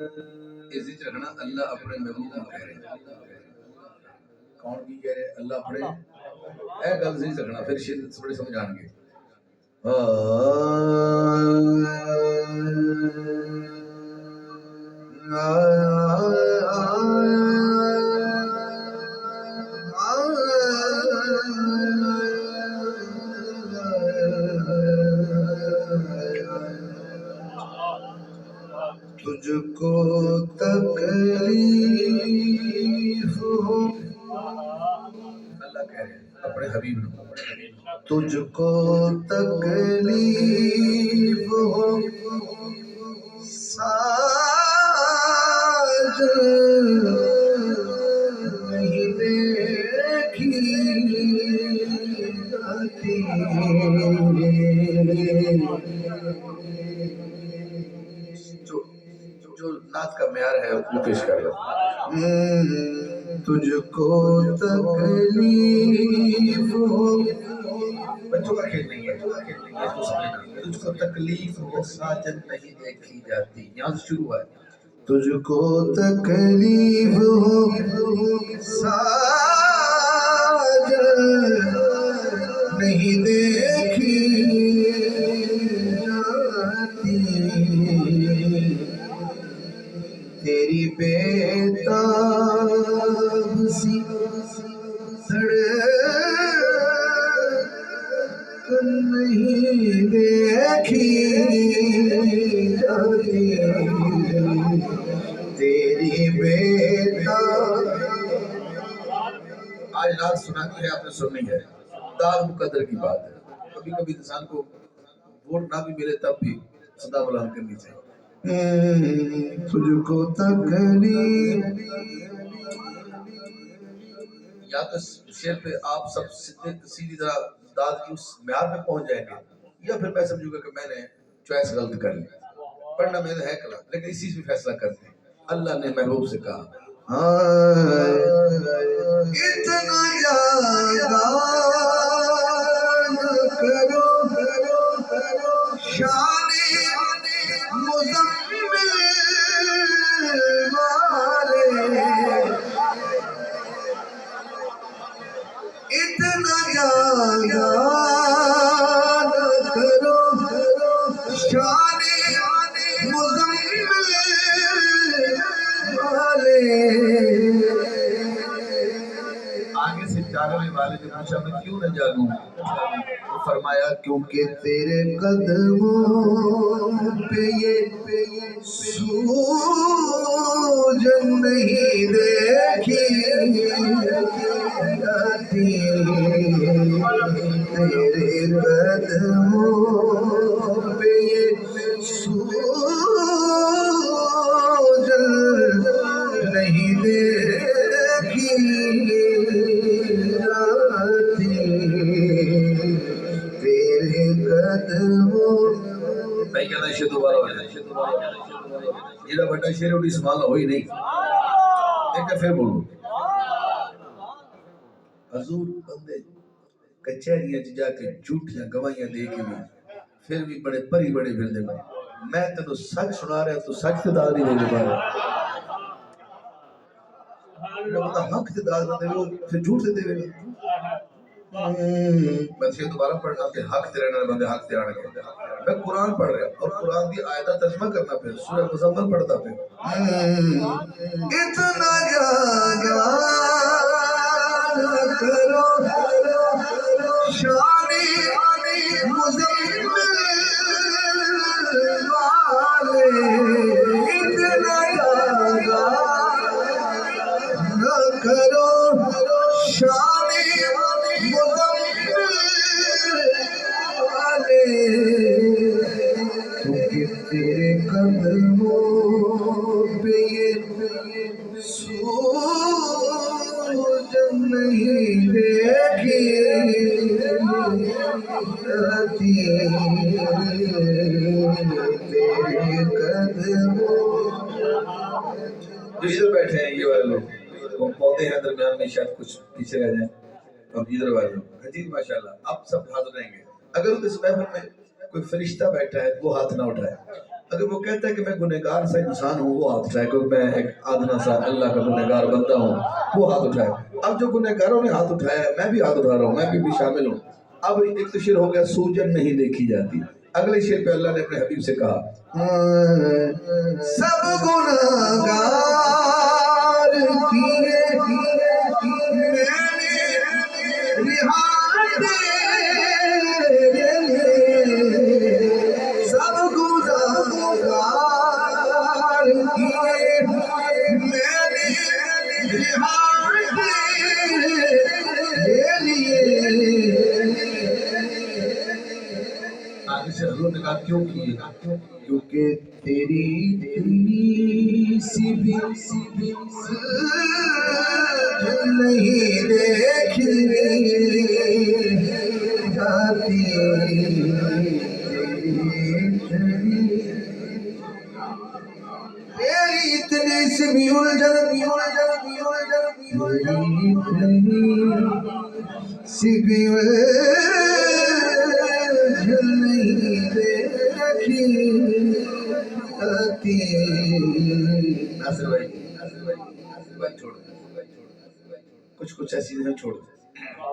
عزت رکھنا اللہ اپنے محبوب کو کہہ رہے ہیں. کون کی کہہ رہے ہیں؟ اللہ اپنے اے گل سے رکھنا پھر بڑے سمجھ آن گے. تجھ کو تکلیف ہو اللہ کہہ رہے ہیں اپنے حبیب نے تجھ کو تکلیف ہو ساجن نہیں دیکھی جاتی. جو نعت کا معیار ہے وہ پیش کر لو. تجھ کو تکلیف ہو بچوں کا کھیل نہیں ہے تجھ کو تکلیف ہو ساجن نہیں دیکھی جاتی. یہاں سے شروع ہے. تجھ کو تکلیف ہو ساجن نہیں دیکھی جاتی. تیری بے تاب سی دھڑکن نہیں دیکھی جاتی. تیری بے تاب آج رات سنانی ہے آپ نے سننی ہے. داد مقدر کی بات ہے. کبھی کبھی انسان کو ووٹ نہ بھی ملے تب بھی صدا بلند کرنی چاہیے. تجھ کو تکلیف یا تو شعر پہ آپ سب سیدھی طرح داد کی اس معیار پہ پہنچ جائیں گے یا پھر میں سمجھوں گا کہ میں نے چوائس غلط کر لی. پڑھنا میرا ہے کلام لیکن اسی سے فیصلہ کرتے ہیں. اللہ نے محبوب سے کہا اتنا زیادہ نہ کرو شان مزمل والے. اتنا زیادہ نہ کرو شان مزمل والے. آگے سے جاگنے والے نے پوچھا میں کیوں نہ جاگوں؟ تو فرمایا کیونکہ تیرے قدموں پہ یہ سوجن نہیں دیکھی جاتی. تیرے قدموں پہ یہ سوجن نہیں دیکھی جاتی. تیرے قدموں میں کہنا شیر دوبارہ ہو جائے. جیڑا بڑا شیر اڑی سوال ہوئی نہیں ایک پھر بولو. حضور بندے کچہریاں جا کے جھوٹیاں گواہیاں دے کے بھی پھر بھی بڑے پری بڑے پھر دے. میں تینوں سچ سنا رہا تو سچ سے داد نہیں دے پا رہا. بندہ حق سے داد نہ دے پھر جھوٹ سے دے. بس یہ دوبارہ پڑھنا کہ حق سے رہنا بندے حق سے آنے. میں قرآن پڑھ رہا اور قرآن کی آیتہ ترجمہ کرنا پھر سورہ مزمل پڑھتا پھر. اتنا زیادہ نہ کرو شان مزمل والے. اتنا زیادہ نہ کرو شان مزمل والے. کیونکہ تیرے قدموں پہ یہ سوجن نہیں دیکھی جاتی. تیرے قدموں جو ادھر بیٹھے ہیں یہ والے لوگ وہ پودے ہیں درمیان میں شاید کچھ پیچھے رہ جائیں. اب ادھر والے لوگ حجیب ماشاءاللہ اب سب حاضر رہیں گے. اگر اس محفل میں کوئی فرشتہ بیٹھا ہے وہ ہاتھ نہ اٹھائے. اگر وہ کہتا ہے کہ میں گنہگار سا انسان ہوں وہ ہاتھ اٹھائے، کہ میں ایک آدنا سا اللہ کا گنہگار بندہ ہوں وہ ہاتھ اٹھائے۔ اب جو گنہگاروں نے ہاتھ اٹھایا ہے میں بھی ہاتھ اٹھا رہا ہوں، میں بھی شامل ہوں۔ اب ایک تو شعر ہو گیا سوجن نہیں دیکھی جاتی، اگلے شعر پہ اللہ نے اپنے حبیب سے کہا سب گنہگار کیے میں نے رہا تیرے لیے، سب گنہگار کیے میں نے رہا تیرے لیے۔ آگے سے حضور نے کہا کیوں کیے؟ کیونکہ تیری سی بھی نہیں دیکھی جاتی، تیری اتنی سی بھی الجھن سی بھی الجھن نہیں دیکھی جاتی۔ ناصر بھائی چھوڑ دیں، کچھ ایسی چیزیں چھوڑ دیں۔